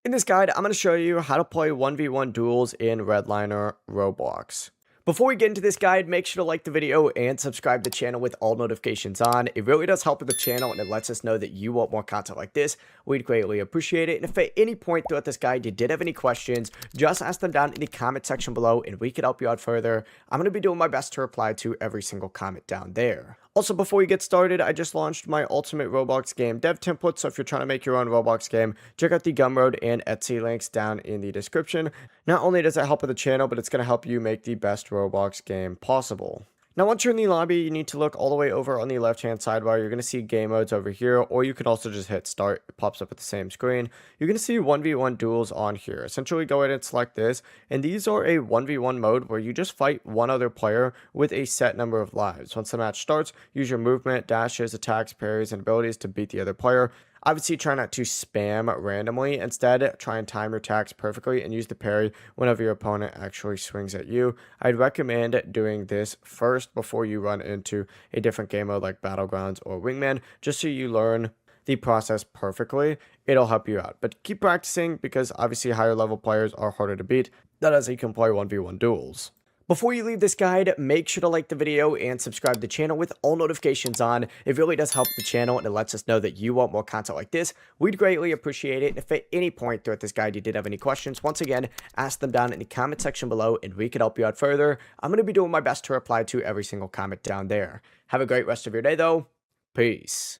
In this guide, I'm going to show you how to play 1v1 duels in REDLINER Roblox. Before we get into this guide, make sure to like the video and subscribe to the channel with all notifications on. It really does help with the channel and it lets us know that you want more content like this. We'd greatly appreciate it. And if at any point throughout this guide you did have any questions, just ask them down in the comment section below and we can help you out further. I'm going to be doing my best to reply to every single comment down there. Also, before we get started, I just launched my ultimate Roblox game dev template, so if you're trying to make your own Roblox game, check out the Gumroad and Etsy links down in the description. Not only does it help with the channel, but it's going to help you make the best Roblox game possible. Now, once you're in the lobby, you need to look all the way over on the left-hand sidebar. You're going to see game modes over here, or you can also just hit start. It pops up at the same screen. You're going to see 1v1 duels on here. Essentially, go ahead and select this, and these are a 1v1 mode where you just fight one other player with a set number of lives. Once the match starts, use your movement, dashes, attacks, parries, and abilities to beat the other player. Obviously, try not to spam randomly. Instead, try and time your attacks perfectly and use the parry whenever your opponent actually swings at you. I'd recommend doing this first before you run into a different game mode like Battlegrounds or Wingman, just so you learn the process perfectly. It'll help you out. But keep practicing because obviously higher level players are harder to beat. That is, you can play 1v1 duels. Before you leave this guide, make sure to like the video and subscribe to the channel with all notifications on. It really does help the channel and it lets us know that you want more content like this. We'd greatly appreciate it. And if at any point throughout this guide you did have any questions, once again, ask them down in the comment section below and we can help you out further. I'm going to be doing my best to reply to every single comment down there. Have a great rest of your day though. Peace.